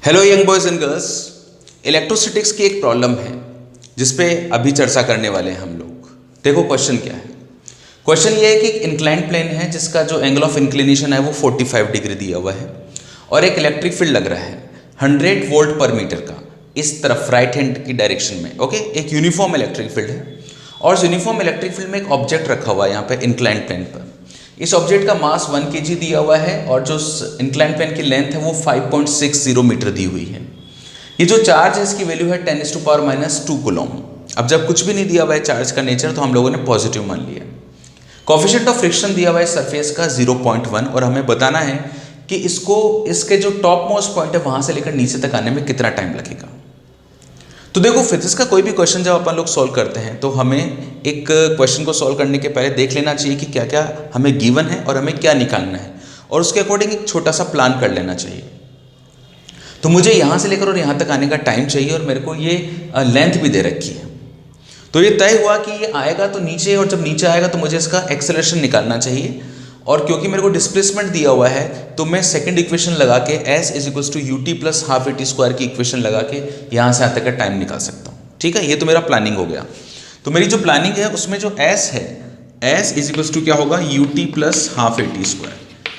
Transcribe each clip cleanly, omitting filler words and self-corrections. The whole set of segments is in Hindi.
Hello young boys and girls, electrostatics की एक प्रॉब्लम है जिस पे अभी चर्चा करने वाले हैं हम लोग। देखो क्वेश्चन क्या है। क्वेश्चन ये है कि एक इंक्लाइंड प्लेन है जिसका जो एंगल ऑफ इंक्लिनेशन है वो 45 डिग्री दिया हुआ है और एक इलेक्ट्रिक फील्ड लग रहा है 100 वोल्ट पर मीटर का इस तरफ राइट हैंड की डायरेक्शन में। ओके, एक यूनिफॉर्म इलेक्ट्रिक फील्ड है और यूनिफॉर्म इलेक्ट्रिक फील्ड में एक ऑब्जेक्ट रखा हुआ है यहाँ पे इंक्लाइंड प्लेन पर। इस ऑब्जेक्ट का मास 1 kg दिया हुआ है और जो इंक्लाइंड प्लेन की लेंथ है वो 5.60 मीटर दी हुई है। ये जो चार्ज है इसकी वैल्यू है 10⁻⁻² कूलम। अब जब कुछ भी नहीं दिया हुआ है चार्ज का नेचर तो हम लोगों ने पॉजिटिव मान लिया। कोएफिशिएंट ऑफ फ्रिक्शन दिया हुआ है सरफेस का 0.1 और हमें बताना है कि इसके जो टॉप मोस्ट पॉइंट है वहां से लेकर नीचे तक आने में कितना टाइम लगेगा। तो देखो फिजिक्स का कोई भी क्वेश्चन जब अपन लोग सॉल्व करते हैं तो हमें एक क्वेश्चन को सॉल्व करने के पहले देख लेना चाहिए कि क्या क्या हमें गिवन है और हमें क्या निकालना है और उसके अकॉर्डिंग एक छोटा सा प्लान कर लेना चाहिए। तो मुझे यहाँ से लेकर और यहाँ तक आने का टाइम चाहिए और मेरे को ये लेंथ भी दे रखी है। तो ये तय हुआ कि ये आएगा तो नीचे और जब नीचे आएगा तो मुझे इसका एक्सेलरेशन निकालना चाहिए और क्योंकि मेरे को डिस्प्लेसमेंट दिया हुआ है तो मैं सेकंड इक्वेशन लगा के s = ut + ½ at² की इक्वेशन लगा के यहाँ से आते का टाइम निकाल सकता हूँ। ठीक है, ये तो मेरा प्लानिंग हो गया। तो मेरी जो प्लानिंग है उसमें जो s है s = क्या होगा ut + ½ at²,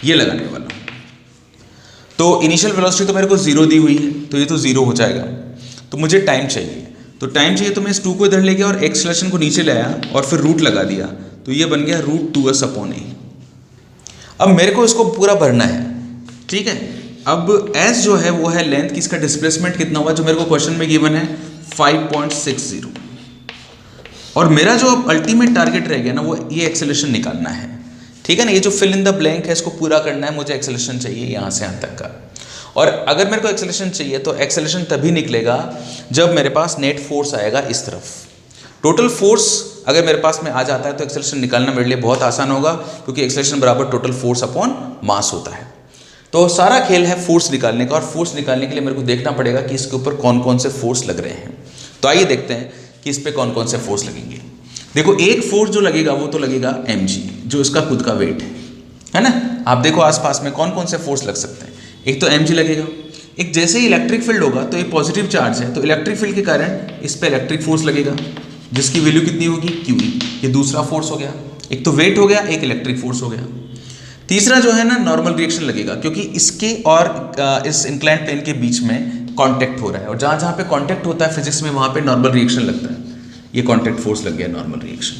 ये लगाने वाला हूँ। तो इनिशियल वेलोसिटी तो मेरे को 0 दी हुई है तो ये तो 0 हो जाएगा। तो मुझे टाइम चाहिए, तो टाइम चाहिए तो मैं इस 2 को इधर ले गया और एक्सेलरेशन को नीचे ले आया और फिर रूट लगा दिया तो ये बन गया √2s/a। अब मेरे को इसको पूरा भरना है। ठीक है, अब s जो है वो है लेंथ की, इसका डिस्प्लेसमेंट कितना हुआ जो मेरे को क्वेश्चन में गिवन है 5.60 और मेरा जो अब अल्टीमेट टारगेट रह गया ना वो ये एक्सेलरेशन निकालना है। ठीक है ना, ये जो फिल इन द ब्लैंक है इसको पूरा करना है। मुझे एक्सेलरेशन चाहिए यहाँ से यहाँ तक का और अगर मेरे को एक्सेलरेशन चाहिए तो एक्सेलरेशन तभी निकलेगा जब मेरे पास नेट फोर्स आएगा इस तरफ। टोटल फोर्स अगर मेरे पास में आ जाता है तो एक्सेलरेशन निकालना मेरे लिए बहुत आसान होगा क्योंकि एक्सेलरेशन बराबर टोटल फोर्स अपॉन मास होता है। तो सारा खेल है फोर्स निकालने का और फोर्स निकालने के लिए मेरे को देखना पड़ेगा कि इसके ऊपर कौन कौन से फोर्स लग रहे हैं। तो आइए देखते हैं कि इस पर कौन कौन से फोर्स लगेंगे। देखो एक फोर्स जो लगेगा वो तो लगेगा mg जो इसका खुद का वेट है ना। आप देखो आसपास में कौन कौन से फोर्स लग सकते हैं। एक तो mg लगेगा, एक जैसे ही इलेक्ट्रिक फील्ड होगा तो ये पॉजिटिव चार्ज है तो इलेक्ट्रिक फील्ड के कारण इस पर इलेक्ट्रिक फोर्स लगेगा जिसकी वैल्यू कितनी होगी QE। ये दूसरा फोर्स हो गया, एक तो वेट हो गया, एक इलेक्ट्रिक फोर्स हो गया। तीसरा जो है ना नॉर्मल रिएक्शन लगेगा क्योंकि इसके और इस इंक्लाइंड प्लेन के बीच में कांटेक्ट हो रहा है और जहाँ जहाँ पे कांटेक्ट होता है फिजिक्स में वहाँ पे नॉर्मल रिएक्शन लगता है। ये कांटेक्ट फोर्स लग गया, नॉर्मल रिएक्शन।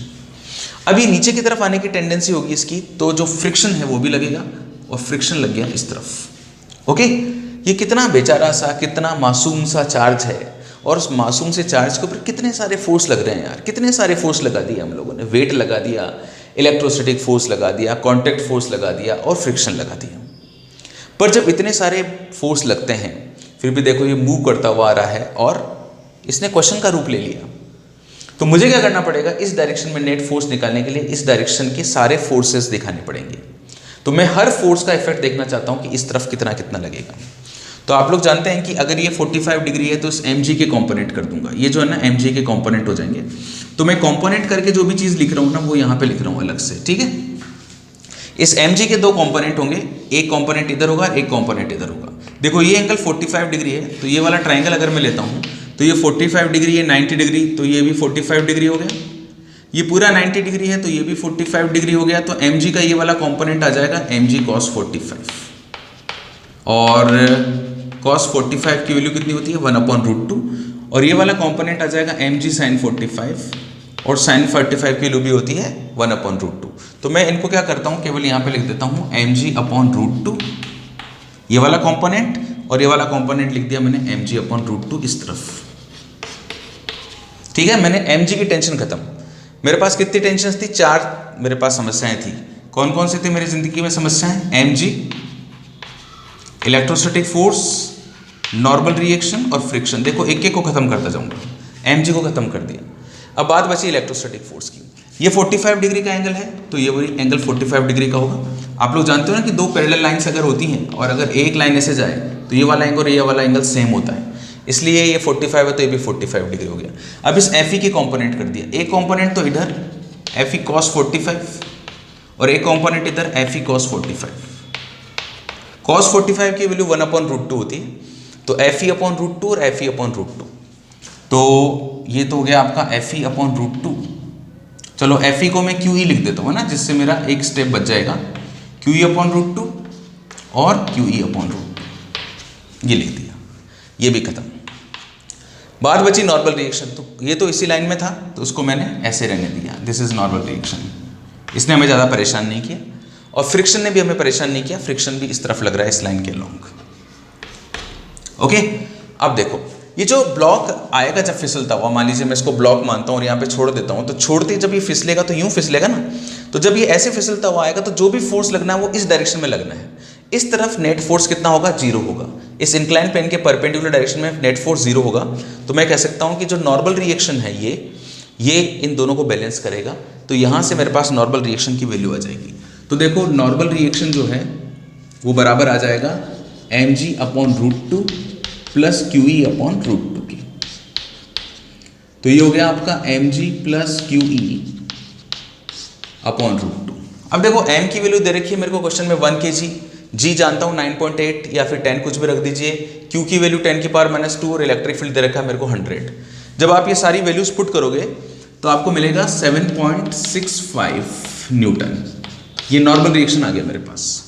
अब ये नीचे की तरफ आने की टेंडेंसी होगी इसकी तो जो फ्रिक्शन है वो भी लगेगा और फ्रिक्शन लग गया इस तरफ। ओके, ये कितना बेचारा सा कितना मासूम सा चार्ज है और उस मासूम से चार्ज के ऊपर कितने सारे फोर्स लग रहे हैं यार। कितने सारे फोर्स लगा दिए हम लोगों ने, वेट लगा दिया, इलेक्ट्रोस्टैटिक फोर्स लगा दिया, कांटेक्ट फोर्स लगा दिया और फ्रिक्शन लगा दिया। पर जब इतने सारे फोर्स लगते हैं फिर भी देखो ये मूव करता हुआ आ रहा है और इसने क्वेश्चन का रूप ले लिया। तो मुझे क्या करना पड़ेगा, इस डायरेक्शन में नेट फोर्स निकालने के लिए इस डायरेक्शन के सारे फोर्सेस दिखाने पड़ेंगे। तो मैं हर फोर्स का इफेक्ट देखना चाहता हूँ कि इस तरफ कितना कितना लगेगा। तो आप लोग जानते हैं कि अगर ये 45 डिग्री है तो इस mg के कंपोनेंट कर दूंगा। ये जो है ना mg के कंपोनेंट हो जाएंगे। तो मैं कंपोनेंट करके जो भी चीज़ लिख रहा हूँ ना वो यहाँ पे लिख रहा हूँ अलग से। ठीक है, इस mg के 2 कंपोनेंट होंगे, एक कंपोनेंट इधर होगा, एक कंपोनेंट इधर होगा। देखो ये एंगल 45 डिग्री है तो ये वाला ट्राइंगल अगर मैं लेता हूँ तो ये 45 डिग्री, ये 90 डिग्री तो ये भी 45 डिग्री हो गया। ये पूरा 90 डिग्री है तो ये भी 45 डिग्री हो गया। तो mg का ये वाला कंपोनेंट आ जाएगा mg cos 45 और cos 45 की वैल्यू कितनी होती है 1/√2 और ये वाला कंपोनेंट आ जाएगा mg sin 45 और sin 45 की वैल्यू भी होती है 1/√2। तो मैं इनको क्या करता हूँ केवल यहाँ पे लिख देता हूँ mg/√2 ये वाला कंपोनेंट और ये वाला कंपोनेंट लिख दिया मैंने mg/√2 इस तरफ। ठीक है, मैंने mg की टेंशन खत्म। मेरे पास कितनी टेंशन थी, 4 मेरे पास समस्याएं थी। कौन कौन सी थी मेरी जिंदगी में समस्याएं, mg, electrostatic force, normal reaction और फ्रिक्शन। देखो एक एक को खत्म करता जाऊंगा। mg को खत्म कर दिया, अब बात बची इलेक्ट्रोस्टैटिक फोर्स की। ये 45 डिग्री का एंगल है तो ये वही एंगल 45 डिग्री का होगा। आप लोग जानते हो ना कि 2 पैरेलल लाइंस अगर होती हैं और अगर एक लाइन ऐसे जाए तो ये वाला एंगल और ये वाला एंगल सेम होता है, इसलिए ये 45 है तो ये भी 45 डिग्री हो गया। अब इस Fe के कंपोनेंट कर दिया, एक कंपोनेंट तो इधर Fe cos 45 और एक कंपोनेंट इधर Fe cos 45। cos 45 की वैल्यू 1/√2 होती है तो Fe/√2 और Fe/√2, तो ये तो हो गया आपका Fe/√2। चलो Fe को मैं QE लिख देता हूँ ना, जिससे मेरा एक स्टेप बच जाएगा, QE/√2 और QE/√2, ये लिख दिया, ये भी खत्म। बात बची नॉर्मल रिएक्शन, तो ये तो इसी लाइन में था तो उसको मैंने ऐसे रहने दिया, दिस इज नॉर्मल रिएक्शन। इसने हमें ज़्यादा परेशान नहीं किया और फ्रिक्शन ने भी हमें परेशान नहीं किया, फ्रिक्शन भी इस तरफ लग रहा है इस लाइन के लॉन्ग। ओके, अब देखो ये जो ब्लॉक आएगा जब फिसलता हुआ, मान लीजिए मैं इसको ब्लॉक मानता हूँ और यहाँ पे छोड़ देता हूँ, तो छोड़ते ही जब ये फिसलेगा तो यूँ फिसलेगा ना, तो जब ये ऐसे फिसलता हुआ आएगा तो जो भी फोर्स लगना है वो इस डायरेक्शन में लगना है। इस तरफ नेट फोर्स कितना होगा, 0 होगा। इस इंक्लाइन प्लेन के परपेंडिकुलर डायरेक्शन में नेट फोर्स 0 होगा, तो मैं कह सकता हूँ कि जो नॉर्मल रिएक्शन है ये इन दोनों को बैलेंस करेगा, तो यहाँ से मेरे पास नॉर्मल रिएक्शन की वैल्यू आ जाएगी। तो देखो नॉर्मल रिएक्शन जो है वो बराबर आ जाएगा mg/√2 प्लस QE/√2 की। तो ये हो गया आपका mg प्लस QE/√2। अब देखो m की वैल्यू दे रखी है मेरे को क्वेश्चन में 1 kg, g जानता हूँ 9.8 या फिर 10 कुछ भी रख दीजिए, q की वैल्यू 10⁻⁻2 और इलेक्ट्रिक फील्ड दे रखा है मेरे को 100। जब आप ये सारी वैल्यूज पुट करोगे तो आपको मिलेगा 7.65 न्यूटन। ये नॉर्मल रिएक्शन आ गया मेरे पास।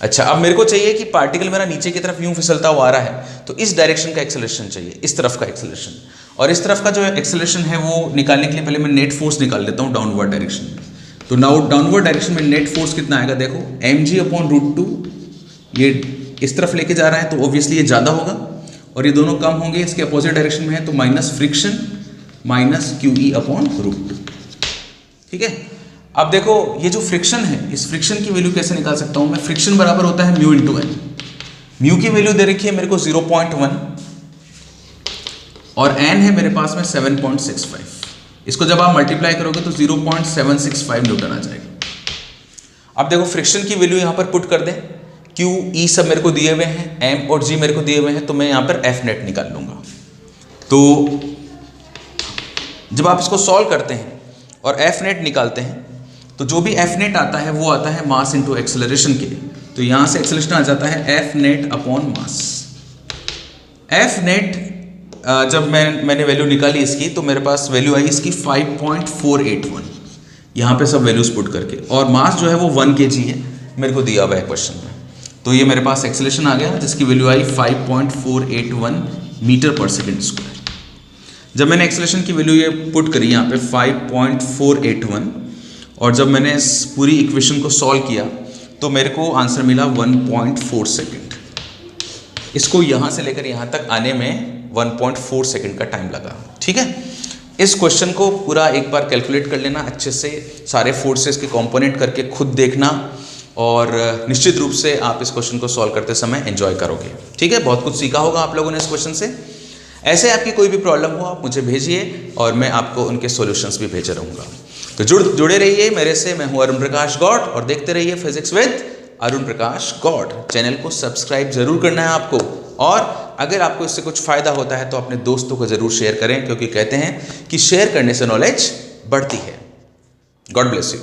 अच्छा, अब मेरे को चाहिए कि पार्टिकल मेरा नीचे की तरफ यूं फिसलता हुआ आ रहा है, तो इस डायरेक्शन का एक्सेलरेशन चाहिए, इस तरफ का एक्सेलरेशन। और इस तरफ का जो एक्सेलरेशन है वो निकालने के लिए पहले मैं नेट फोर्स निकाल लेता हूँ डाउनवर्ड डायरेक्शन में। तो डाउनवर्ड डायरेक्शन में नेट फोर्स कितना आएगा, देखो mg/√2, ये इस तरफ लेके जा रहा है तो ऑब्वियसली ये ज़्यादा होगा, और ये दोनों कम होंगे, इसके अपोजिट डायरेक्शन में है तो माइनस फ्रिक्शन माइनस QE/√2। ठीक है, अब देखो ये जो फ्रिक्शन है, इस फ्रिक्शन की वैल्यू कैसे निकाल सकता हूँ मैं, फ्रिक्शन बराबर होता है म्यू इंटू एन। म्यू की वैल्यू दे रखी है मेरे को 0.1 और एन है मेरे पास में 7.65। इसको जब आप मल्टीप्लाई करोगे तो 0.765 न्यूटन आ जाएगा। अब देखो फ्रिक्शन की वैल्यू यहाँ पर पुट कर दें, क्यू ई सब मेरे को दिए हुए हैं, एम और जी मेरे को दिए हुए हैं, तो मैं यहाँ पर एफ नेट निकाल लूँगा। तो जब आप इसको सॉल्व करते हैं और एफ नेट निकालते हैं तो जो भी एफ नेट आता है वो आता है मास इंटू एक्सेलरेशन के लिए। तो यहाँ से एक्सेलरेशन आ जाता है F net upon mass. F net जब मैंने वैल्यू निकाली इसकी तो मेरे पास वैल्यू आई इसकी 5.481, यहाँ पे सब वैल्यूज पुट करके, और मास जो है वो 1 kg है मेरे को दिया हुआ है क्वेश्चन में। तो ये मेरे पास एक्सेलरेशन आ गया जिसकी वैल्यू आई 5.481 मीटर पर सेकेंड स्क्वायर। जब मैंने एक्सेलरेशन की वैल्यू ये पुट करी यहाँ पे 5.481, और जब मैंने इस पूरी इक्वेशन को सॉल्व किया तो मेरे को आंसर मिला 1.4 सेकेंड। इसको यहाँ से लेकर यहाँ तक आने में 1.4 सेकेंड का टाइम लगा। ठीक है, इस क्वेश्चन को पूरा एक बार कैलकुलेट कर लेना अच्छे से, सारे फोर्सेस के कंपोनेंट करके खुद देखना, और निश्चित रूप से आप इस क्वेश्चन को सॉल्व करते समय एंजॉय करोगे। ठीक है, बहुत कुछ सीखा होगा आप लोगों ने इस क्वेश्चन से। ऐसे आपकी कोई भी प्रॉब्लम हो आप मुझे भेजिए और मैं आपको उनके सॉल्यूशंस भी भेज रहूँगा। तो जुड़े रहिए मेरे से। मैं हूँ अरुण प्रकाश गौड़ और देखते रहिए physics with Arun Prakash Gaur. Channel को सब्सक्राइब जरूर करना है आपको, और अगर आपको इससे कुछ फ़ायदा होता है तो अपने दोस्तों को ज़रूर शेयर करें, क्योंकि कहते हैं कि शेयर करने से नॉलेज बढ़ती है। God bless you.